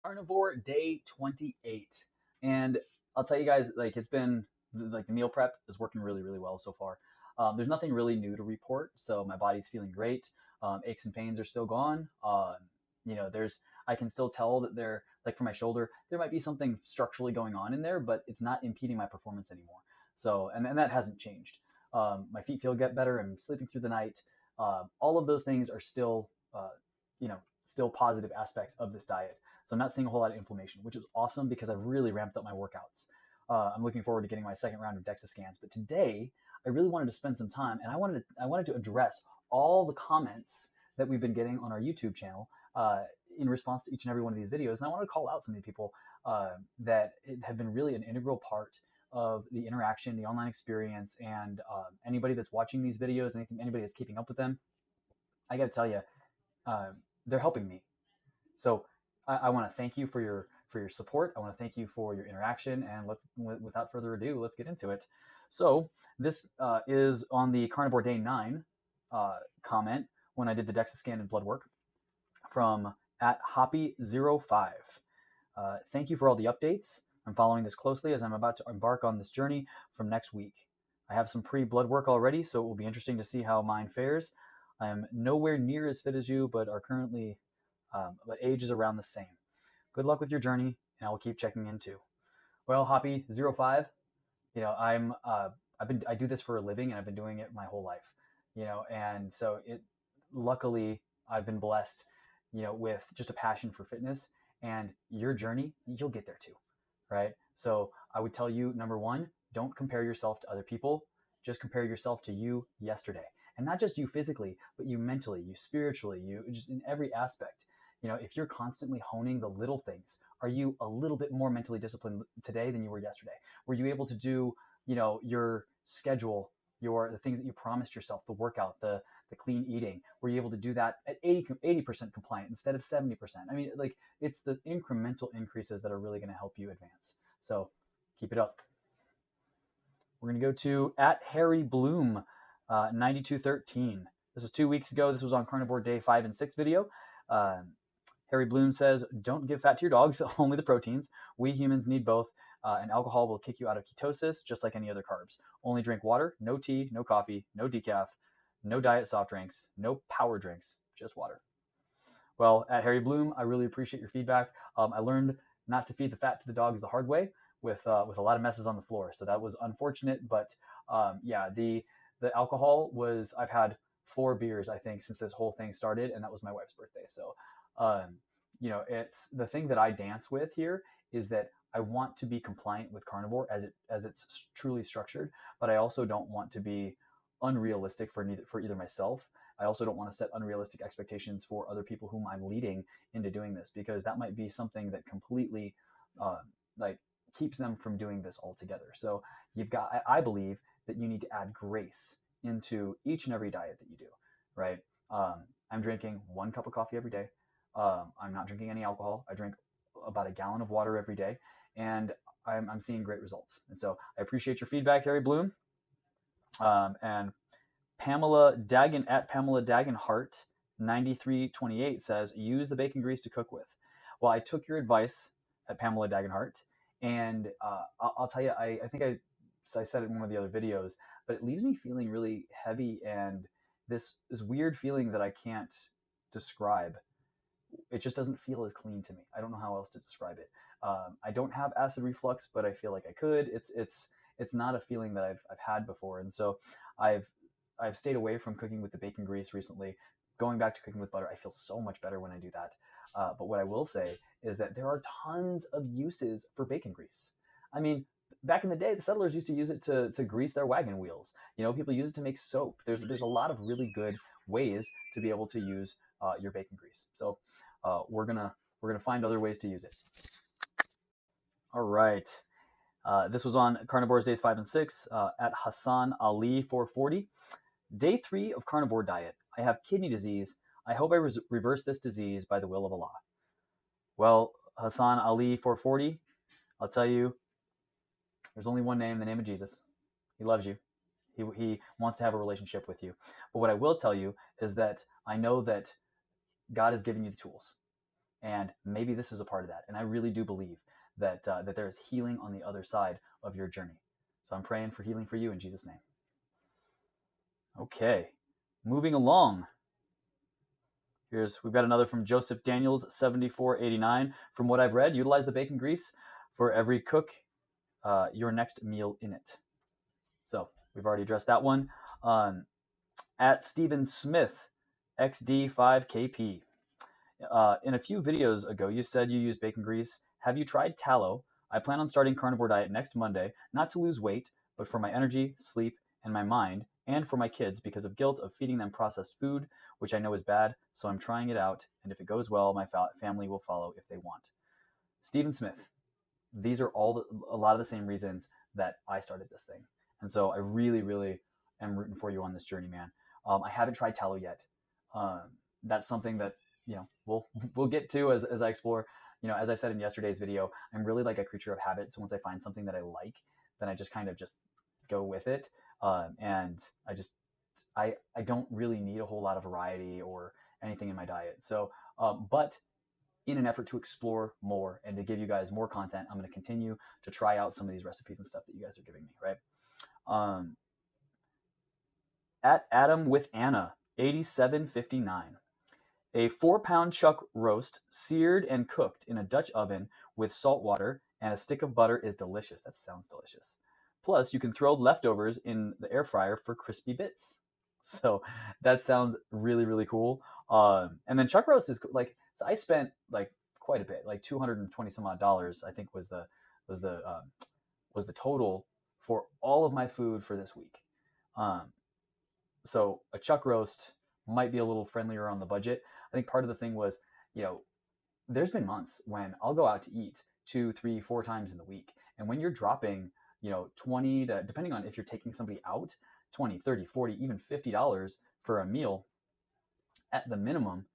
Carnivore day 28. And I'll tell you guys, like, it's been like the meal prep is working really, really well so far. There's nothing really new to report, so my body's feeling great. Aches and pains are still gone. I can still tell that they're like for my shoulder, there might be something structurally going on in there, but it's not impeding my performance anymore. So, and that hasn't changed. My feet feel get better. I'm sleeping through the night. All of those things are still, still positive aspects of this diet. So I'm not seeing a whole lot of inflammation, which is awesome because I've really ramped up my workouts. I'm looking forward to getting my second round of DEXA scans. But today, I really wanted to spend some time, and I wanted to address all the comments that we've been getting on our YouTube channel in response to each and every one of these videos. And I wanted to call out some of the people that have been really an integral part of the interaction, the online experience, and anybody that's watching these videos, anybody that's keeping up with them. I got to tell you, they're helping me. So I want to thank you for your support. I want to thank you for your interaction, and without further ado, let's get into it. So this is on the Carnivore Day 9 comment when I did the DEXA scan and blood work from @Hoppy05. Thank you for all the updates. I'm following this closely as I'm about to embark on this journey from next week. I have some pre-blood work already, so it will be interesting to see how mine fares. I am nowhere near as fit as you, but but age is around the same. Good luck with your journey, and I will keep checking in too. Well, Hoppy05, I do this for a living, and I've been doing it my whole life, and so luckily I've been blessed, with just a passion for fitness, and your journey, you'll get there too, right? So I would tell you, number one, don't compare yourself to other people. Just compare yourself to you yesterday. And not just you physically, but you mentally, you spiritually, you just in every aspect. If you're constantly honing the little things, are you a little bit more mentally disciplined today than you were yesterday? Were you able to do, your schedule, the things that you promised yourself, the workout, the clean eating? Were you able to do that at 80% compliant instead of 70%? I mean, like, it's the incremental increases that are really going to help you advance. So keep it up. We're going to go to @HarryBloom 9213. This was 2 weeks ago. This was on Carnivore Day 5 and 6 video. Harry Bloom says, don't give fat to your dogs, only the proteins. We humans need both, and alcohol will kick you out of ketosis just like any other carbs. Only drink water, no tea, no coffee, no decaf, no diet soft drinks, no power drinks, just water. Well, @Harry Bloom, I really appreciate your feedback. I learned not to feed the fat to the dogs the hard way with a lot of messes on the floor. So that was unfortunate, but the alcohol was, I've had 4 beers, I think, since this whole thing started, and that was my wife's birthday. So, it's the thing that I dance with here is that I want to be compliant with Carnivore as it's truly structured, but I also don't want to be unrealistic for either myself. I also don't want to set unrealistic expectations for other people whom I'm leading into doing this, because that might be something that completely keeps them from doing this altogether. So I believe that you need to add grace into each and every diet that you do, right? I'm drinking 1 cup of coffee every day. I'm not drinking any alcohol. I drink about a gallon of water every day, and I'm seeing great results. And so I appreciate your feedback, Harry Bloom. And Pamela Dagan @Pamela Dagenhart 9328 says, use the bacon grease to cook with. Well, I took your advice at Pamela Dagenhart, and I'll tell you, I think I said it in one of the other videos, but it leaves me feeling really heavy and this weird feeling that I can't describe. It just doesn't feel as clean to me. I don't know how else to describe it. I don't have acid reflux, but I feel like I could. It's not a feeling that I've had before, and so I've stayed away from cooking with the bacon grease recently. Going back to cooking with butter, I feel so much better when I do that. But what I will say is that there are tons of uses for bacon grease. I mean, back in the day, the settlers used to use it to grease their wagon wheels. People use it to make soap. There's a lot of really good ways to be able to use your bacon grease. So we're gonna find other ways to use it. All right. This was on Carnivore's Days 5 and 6 @Hassan Ali 440. Day 3 of Carnivore diet. I have kidney disease. I hope I reverse this disease by the will of Allah. Well, Hassan Ali 440, I'll tell you, there's only one name, the name of Jesus. He loves you. He wants to have a relationship with you. But what I will tell you is that I know that God has given you the tools. And maybe this is a part of that. And I really do believe that that there is healing on the other side of your journey. So I'm praying for healing for you in Jesus' name. Okay, moving along. We've got another from Joseph Daniels, 7489. From what I've read, utilize the bacon grease for every cook your next meal in it. So we've already addressed that one. At Stephen Smith, XD5KP. In a few videos ago, you said you use bacon grease. Have you tried tallow? I plan on starting carnivore diet next Monday, not to lose weight, but for my energy, sleep, and my mind, and for my kids because of guilt of feeding them processed food, which I know is bad, so I'm trying it out, and if it goes well, my family will follow if they want. Stephen Smith, these are a lot of the same reasons that I started this thing. And so I really, really am rooting for you on this journey, man. I haven't tried tallow yet. That's something that, we'll get to as I explore. As I said in yesterday's video, I'm really like a creature of habit. So once I find something that I like, then I just kind of just go with it. And I don't really need a whole lot of variety or anything in my diet. So, but in an effort to explore more and to give you guys more content, I'm going to continue to try out some of these recipes and stuff that you guys are giving me, right? At Adam with Anna, 8759. A 4-pound chuck roast, seared and cooked in a Dutch oven with salt water and a stick of butter is delicious. That sounds delicious. Plus, you can throw leftovers in the air fryer for crispy bits. So that sounds really, really cool. And then chuck roast is like, so I spent like quite a bit, like $220 some odd, I think was the total for all of my food for this week. So a chuck roast might be a little friendlier on the budget. I think part of the thing was, there's been months when I'll go out to eat 2, 3, 4 times in the week. And when you're dropping, 20 to, depending on if you're taking somebody out, 20, 30, 40, even $50 for a meal at the minimum,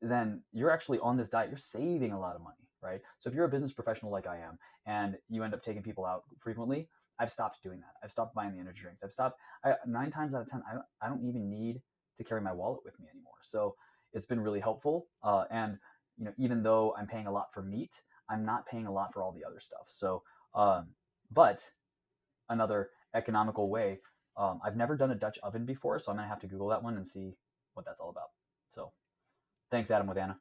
then you're actually on this diet. You're saving a lot of money, right? So if you're a business professional like I am, and you end up taking people out frequently, I've stopped doing that. I've stopped buying the energy drinks. 9 times out of 10, I don't even need to carry my wallet with me anymore. So it's been really helpful. And even though I'm paying a lot for meat, I'm not paying a lot for all the other stuff. So, but another economical way, I've never done a Dutch oven before, so I'm gonna have to Google that one and see what that's all about. So thanks, Adam with Anna.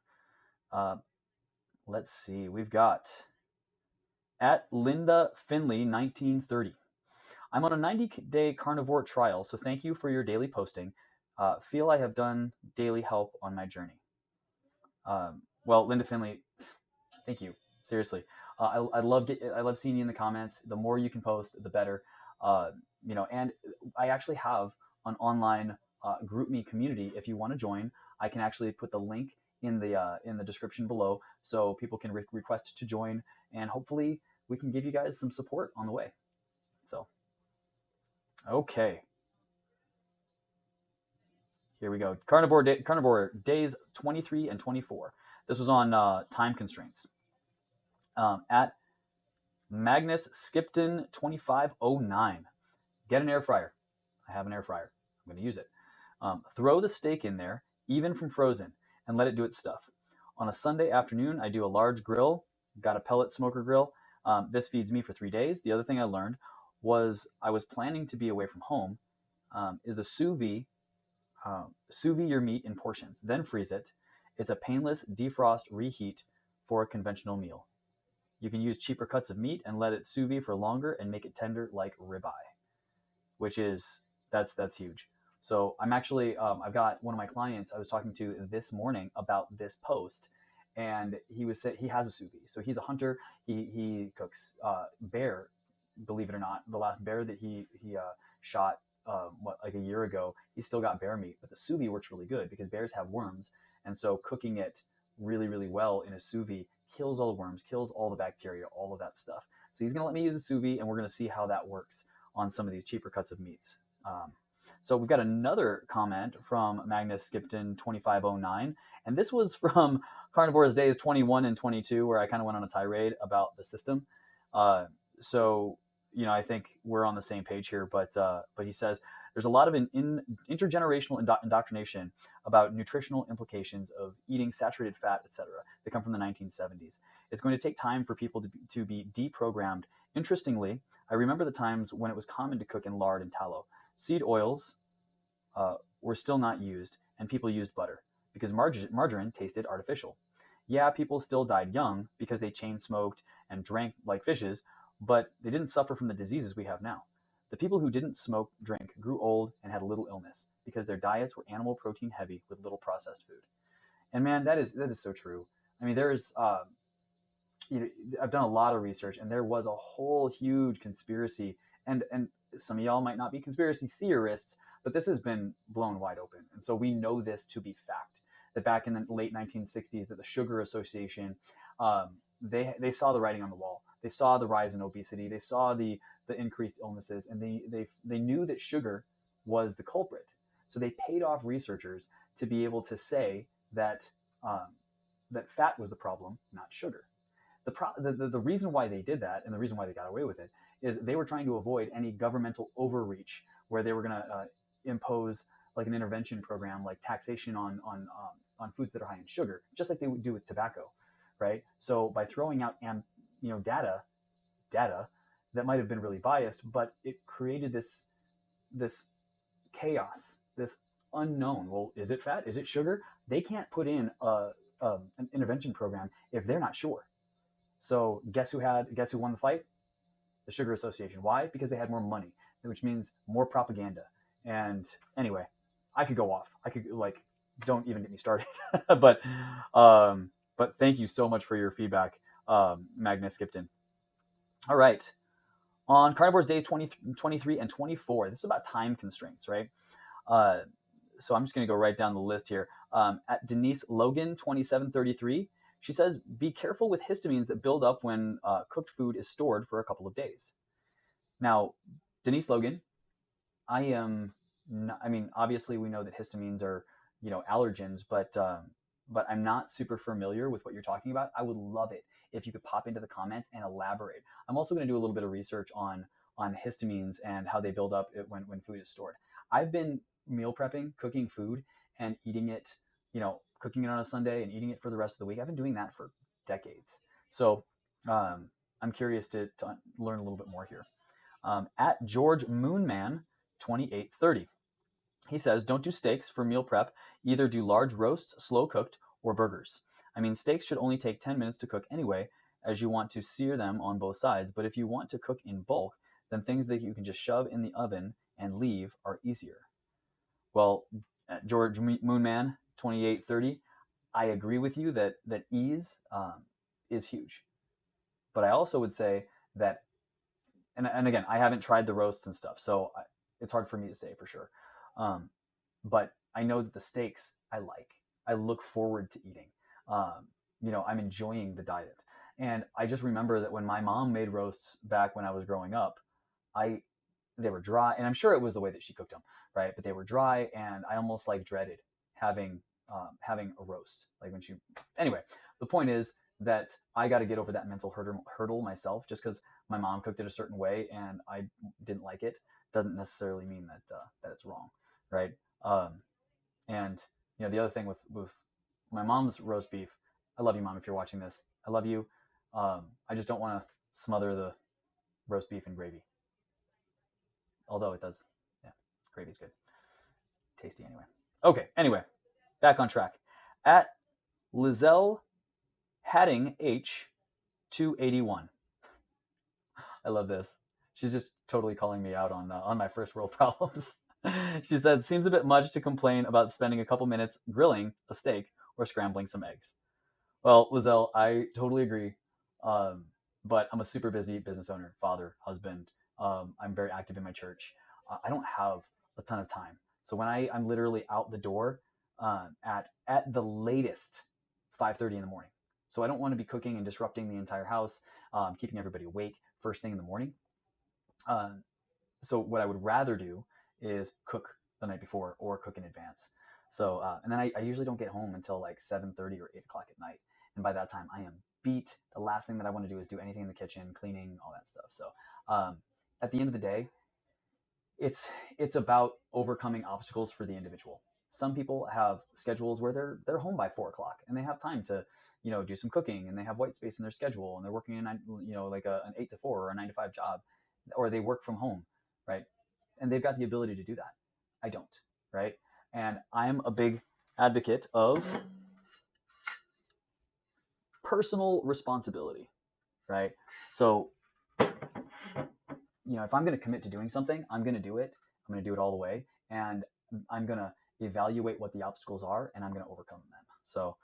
Let's see, we've got at Linda Finley 1930. I'm on a 90-day carnivore trial, so thank you for your daily posting. Feel I have done daily help on my journey. Well, Linda Finley, thank you. Seriously, I love seeing you in the comments. The more you can post, the better. And I actually have an online GroupMe community. If you want to join, I can actually put the link in the description below, so people can request to join, and hopefully we can give you guys some support on the way. So, okay. Here we go. Carnivore days 23 and 24. This was on time constraints. At Magnus Skipton 2509. Get an air fryer. I have an air fryer. I'm going to use it. Throw the steak in there, even from frozen, and let it do its stuff. On a Sunday afternoon, I do a large grill. Got a pellet smoker grill. This feeds me for 3 days. The other thing I learned was I was planning to be away from home. Is the sous vide. Sous vide your meat in portions, then freeze it. It's a painless defrost reheat for a conventional meal. You can use cheaper cuts of meat and let it sous vide for longer and make it tender like ribeye, which is that's huge. So I'm actually I've got one of my clients I was talking to this morning about this post, and he has a sous vide. So he's a hunter. He cooks bear. Believe it or not, the last bear that he shot like a year ago, he still got bear meat, but the sous vide works really good because bears have worms, and so cooking it really, really well in a sous vide kills all the worms, kills all the bacteria, all of that stuff. So he's gonna let me use a sous vide, and we're gonna see how that works on some of these cheaper cuts of meats. So we've got another comment from Magnus Skipton 2509, and this was from Carnivore's days 21 and 22, where I kind of went on a tirade about the system. So I think we're on the same page here, but he says, There's a lot of intergenerational indoctrination about nutritional implications of eating saturated fat, etc. They come from the 1970s. It's going to take time for people to be deprogrammed. Interestingly, I remember the times when it was common to cook in lard and tallow. Seed oils were still not used, and people used butter because margarine tasted artificial. Yeah, people still died young because they chain smoked and drank like fishes, but they didn't suffer from the diseases we have now. The people who didn't smoke, drink, grew old, and had little illness because their diets were animal protein heavy with little processed food. And man, that is so true. I mean, you know, I've done a lot of research, and there was a whole huge conspiracy, and some of y'all might not be conspiracy theorists, but this has been blown wide open, and so we know this to be fact. That back in the late 1960s, that the Sugar Association, they saw the writing on the wall. They saw the rise in obesity. They saw the increased illnesses, and they knew that sugar was the culprit. So they paid off researchers to be able to say that that fat was the problem, not sugar. The reason why they did that, and the reason why they got away with it, is they were trying to avoid any governmental overreach where they were going to impose like an intervention program, like taxation on foods that are high in sugar, just like they would do with tobacco, right? So by throwing out data that might have been really biased, but it created this chaos, this unknown. Well, is it fat? Is it sugar? They can't put in an intervention program if they're not sure. So guess who won the fight? The Sugar Association. Why? Because they had more money, which means more propaganda. And anyway, I could go off. I could like, don't even get me started. but but thank you so much for your feedback, Magnus Skipton. All right. On Carnivore's days 20, 23 and 24, this is about time constraints, right? Uh, so I'm just going to go right down the list here. At Denise Logan 2733, she says, be careful with histamines that build up when cooked food is stored for a couple of days. Now, Denise Logan, I am not, I mean, obviously we know that histamines are, allergens, but I'm not super familiar with what you're talking about. I would love it if you could pop into the comments and elaborate. I'm also going to do a little bit of research on histamines and how they build up when food is stored. I've been meal prepping, cooking food, and eating it, cooking it on a Sunday and eating it for the rest of the week. I've been doing that for decades. So I'm curious to learn a little bit more here. At George Moonman 2830, he says, don't do steaks for meal prep. Either do large roasts, slow cooked, or burgers. I mean, steaks should only take 10 minutes to cook anyway, as you want to sear them on both sides. But if you want to cook in bulk, then things that you can just shove in the oven and leave are easier. Well, George Moonman 2830, I agree with you that ease is huge. But I also would say that, and again, I haven't tried the roasts and stuff, so it's hard for me to say for sure. But I know that the steaks I like. I look forward to eating. I'm enjoying the diet. And I just remember that when my mom made roasts back when I was growing up, they were dry, and I'm sure it was the way that she cooked them, right? But they were dry, and I almost like dreaded having a roast. Like when she, anyway, the point is that I got to get over that mental hurdle myself. Just because my mom cooked it a certain way and I didn't like it doesn't necessarily mean that it's wrong, right? And the other thing with my mom's roast beef, I love you, Mom, if you're watching this. I love you. I just don't want to smother the roast beef in gravy. Although it does, yeah, gravy's good. Tasty anyway. Okay, anyway, back on track. At Lizelle Hadding H 281. I love this. She's just totally calling me out on my first world problems. She says, seems a bit much to complain about spending a couple minutes grilling a steak or scrambling some eggs. Well, Lizelle, I totally agree. But I'm a super busy business owner, father, husband. I'm very active in my church. I don't have a ton of time. So when I'm literally out the door at the latest 5:30 in the morning. So I don't want to be cooking and disrupting the entire house, keeping everybody awake first thing in the morning. So what I would rather do is cook the night before or cook in advance. So and then I usually don't get home until like 7:30 or 8 o'clock at night. And by that time I am beat. The last thing that I want to do is do anything in the kitchen, cleaning, all that stuff. So at the end of the day, it's about overcoming obstacles for the individual. Some people have schedules where they're home by 4 o'clock and they have time to, do some cooking, and they have white space in their schedule, and they're working in, like an 8 to 4 or a 9 to 5 job, or they work from home, right? And they've got the ability to do that. I don't, right? And I'm a big advocate of personal responsibility, right? So, if I'm going to commit to doing something, I'm going to do it. I'm going to do it all the way, and I'm going to evaluate what the obstacles are, and I'm going to overcome them. So,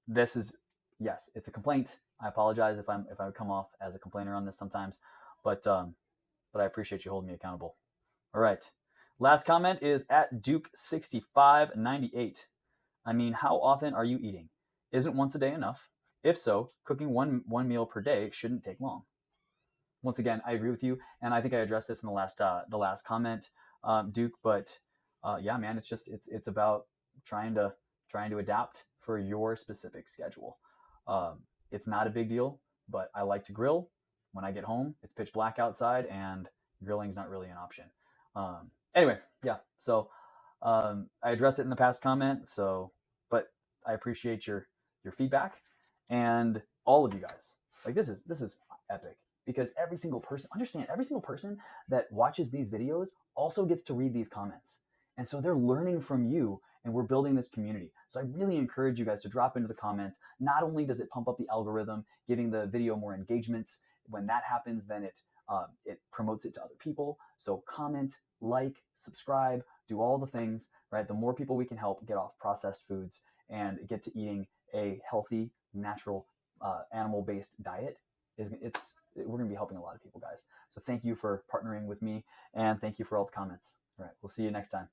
this is, yes, it's a complaint. I apologize if I come off as a complainer on this sometimes, but I appreciate you holding me accountable. All right. Last comment is at Duke6598. I mean, how often are you eating? Isn't once a day enough? If so, cooking one meal per day shouldn't take long. Once again, I agree with you, and I think I addressed this in the last comment, Duke. But yeah, man, it's about trying to adapt for your specific schedule. It's not a big deal, but I like to grill. When I get home, it's pitch black outside, and grilling's not really an option. Anyway, yeah. So I addressed it in the past comment. So, but I appreciate your feedback, and all of you guys. Like, this is epic, because every single person that watches these videos also gets to read these comments, and so they're learning from you, and we're building this community. So I really encourage you guys to drop into the comments. Not only does it pump up the algorithm, giving the video more engagements. When that happens, then it promotes it to other people. So comment, like, subscribe, do all the things, right? The more people we can help get off processed foods and get to eating a healthy, natural, animal-based diet, we're going to be helping a lot of people, guys. So thank you for partnering with me, and thank you for all the comments. All right, we'll see you next time.